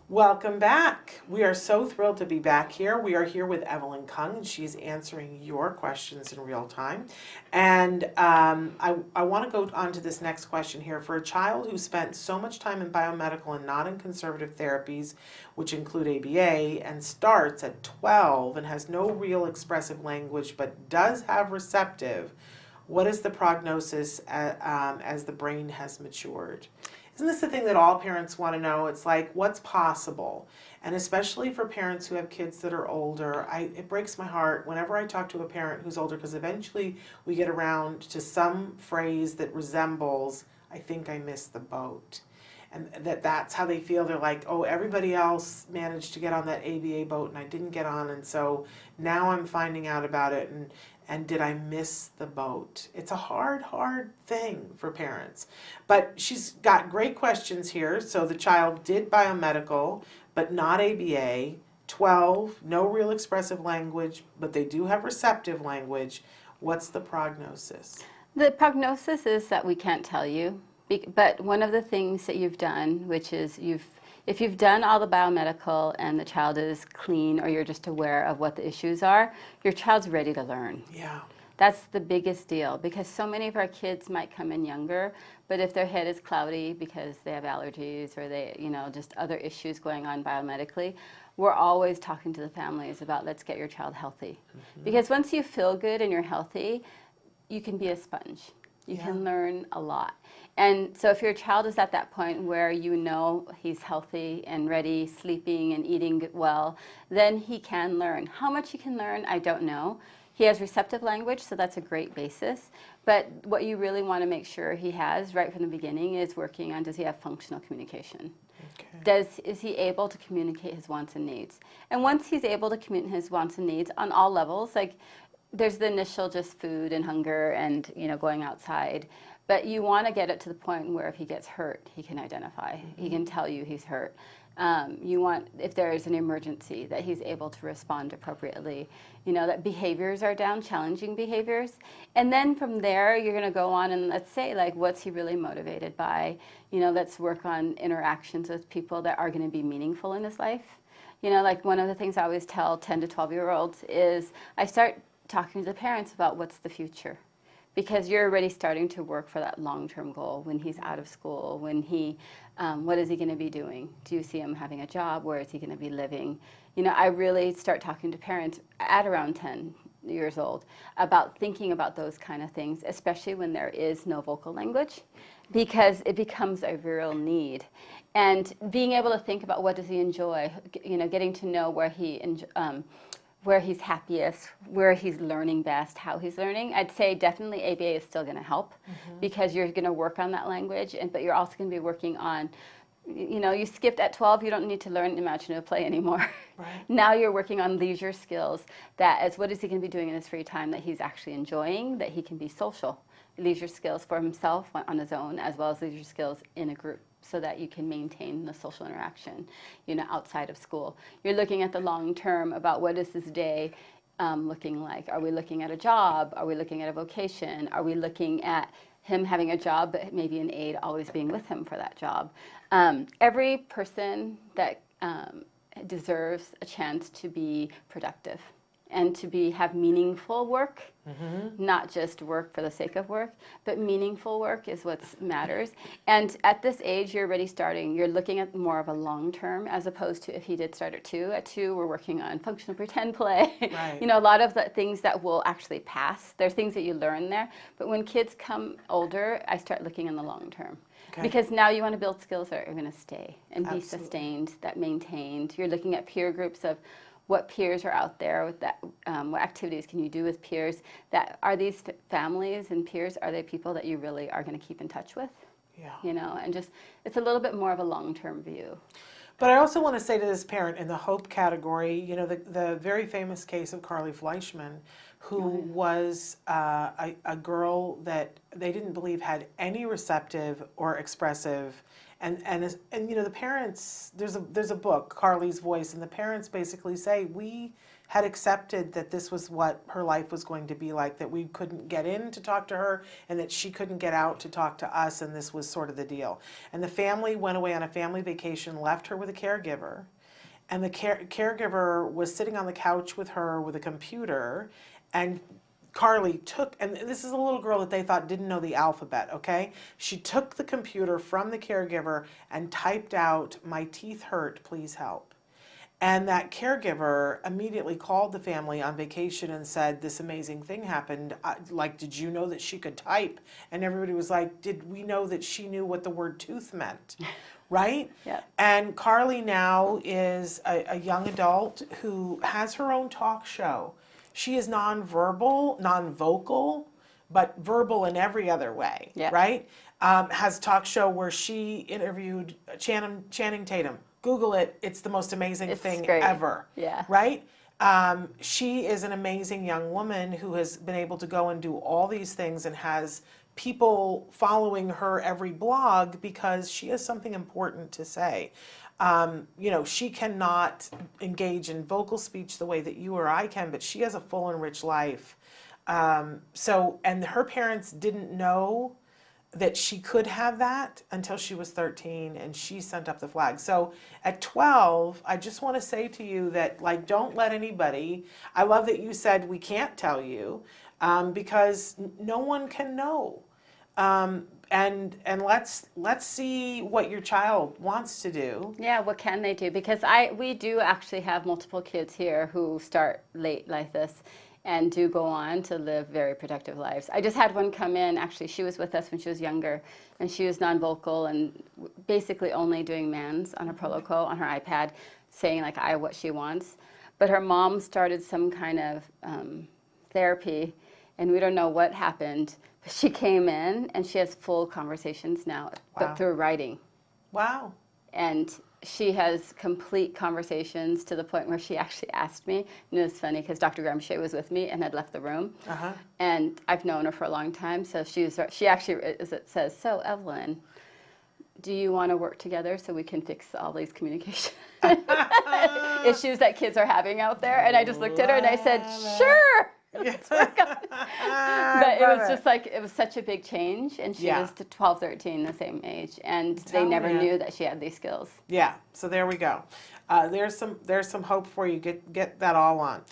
Welcome back. We are so thrilled to be back here. We are here with Evelyn Kung, and she's answering your questions in real time. And I want to go on to this next question here. For a child who spent so much time in biomedical and not in conservative therapies, which include ABA, and starts at 12 and has no real expressive language but does have receptive, what is the prognosis as the brain has matured? Isn't this the thing that all parents want to know? It's like, what's possible? And especially for parents who have kids that are older, it breaks my heart whenever I talk to a parent who's older, because eventually we get around to some phrase that resembles, I think I missed the boat. And that's how they feel. They're like, oh, everybody else managed to get on that ABA boat and I didn't get on, and so now I'm finding out about it, and did I miss the boat? It's a hard thing for parents. But she's got great questions here. So the child did biomedical, but not ABA, 12, no real expressive language, but they do have receptive language. What's the prognosis? The prognosis is that we can't tell you, but one of the things that you've done, which is if you've done all the biomedical and the child is clean, or you're just aware of what the issues are, your child's ready to learn. Yeah. That's the biggest deal, because so many of our kids might come in younger, but if their head is cloudy because they have allergies or they, just other issues going on biomedically, we're always talking to the families about, let's get your child healthy. Mm-hmm. Because once you feel good and you're healthy, you can be a sponge. You can learn a lot. And so if your child is at that point where he's healthy and ready, sleeping and eating well, then he can learn. How much he can learn, I don't know. He has receptive language, so that's a great basis. But what you really want to make sure he has right from the beginning is working on, does he have functional communication? Okay. Is he able to communicate his wants and needs? And once he's able to communicate his wants and needs on all levels, like there's the initial just food and hunger and going outside, but you want to get it to the point where if he gets hurt, he can identify. Mm-hmm. He can tell you he's hurt. You want, if there is an emergency, that he's able to respond appropriately. That behaviors are down, challenging behaviors. And then from there, you're going to go on and let's say, like, what's he really motivated by? Let's work on interactions with people that are going to be meaningful in his life. Like one of the things I always tell 10 to 12-year-olds is I start talking to the parents about what's the future. Because you're already starting to work for that long-term goal when he's out of school, what is he going to be doing? Do you see him having a job? Where is he going to be living? I really start talking to parents at around 10 years old about thinking about those kind of things, especially when there is no vocal language, because it becomes a real need. And being able to think about what does he enjoy, getting to know where he's happiest, where he's learning best, how he's learning. I'd say definitely ABA is still going to help, because you're going to work on that language, but you're also going to be working on, you skipped at 12, you don't need to learn imaginative play anymore. Right. Now you're working on leisure skills, what is he going to be doing in his free time that he's actually enjoying, that he can be social. Leisure skills for himself on his own, as well as leisure skills in a group, so that you can maintain the social interaction, outside of school. You're looking at the long term about what is this day looking like. Are we looking at a job? Are we looking at a vocation? Are we looking at him having a job, but maybe an aide always being with him for that job? Every person that deserves a chance to be productive and to have meaningful work, not just work for the sake of work, but meaningful work is what matters. And at this age, you're already you're looking at more of a long term, as opposed to if he did start at 2. At 2, we're working on functional pretend play. Right. A lot of the things that will actually pass. There's things that you learn there. But when kids come older, I start looking in the long term. Okay. Because now you want to build skills that are going to stay and be sustained, that maintained. You're looking at peer groups of what peers are out there, with that, what activities can you do with peers? That are these families and peers, are they people that you really are going to keep in touch with? Yeah. And just, it's a little bit more of a long-term view. But I also want to say to this parent in the hope category, the very famous case of Carly Fleischman, who was a girl that they didn't believe had any receptive or expressive. And the parents, there's a book, Carly's Voice, and the parents basically say, we had accepted that this was what her life was going to be like, that we couldn't get in to talk to her and that she couldn't get out to talk to us, and this was sort of the deal. And the family went away on a family vacation, left her with a caregiver, and the caregiver was sitting on the couch with her with a computer, and Carly took, and this is a little girl that they thought didn't know the alphabet, okay? She took the computer from the caregiver and typed out, "My teeth hurt, please help." And that caregiver immediately called the family on vacation and said, "This amazing thing happened. Like, did you know that she could type?" And everybody was like, "Did we know that she knew what the word tooth meant?" Right? Yeah. And Carly now is a young adult who has her own talk show. She is non-vocal, but verbal in every other way, Yeah. right? Has a talk show where she interviewed Channing Tatum. Google it. It's the most amazing thing great. ever. Yeah. Right? She is an amazing young woman who has been able to go and do all these things and has people following her every blog because she has something important to say. You know, she cannot engage in vocal speech the way that you or I can, but she has a full and rich life. And her parents didn't know that she could have that until she was 13, and she sent up the flag. So at 12, I just want to say to you that, like, don't let anybody, I love that you said we can't tell you, because no one can know. And let's see what your child wants to do. Yeah, what can they do? Because we do actually have multiple kids here who start late like this and do go on to live very productive lives. I just had one come in, actually, she was with us when she was younger, and she was non-vocal and basically only doing mans on her Proloco, on her iPad, saying like what she wants. But her mom started some kind of therapy, and we don't know what happened. But she came in, and she has full conversations now, Wow. but through writing. Wow. And she has complete conversations to the point where she actually asked me, and it was funny because Dr. Gramsci was with me and had left the room. Uh-huh. And I've known her for a long time, so she actually says, "So Evelyn, do you want to work together so we can fix all these communication issues that kids are having out there?" And I just looked at her and I said, "Sure." Let's work on it. But it was just like, it was such a big change, and she was 12, 13, the same age, and they never knew that she had these skills. Yeah, so there we go. There's some hope for you. Get that all on.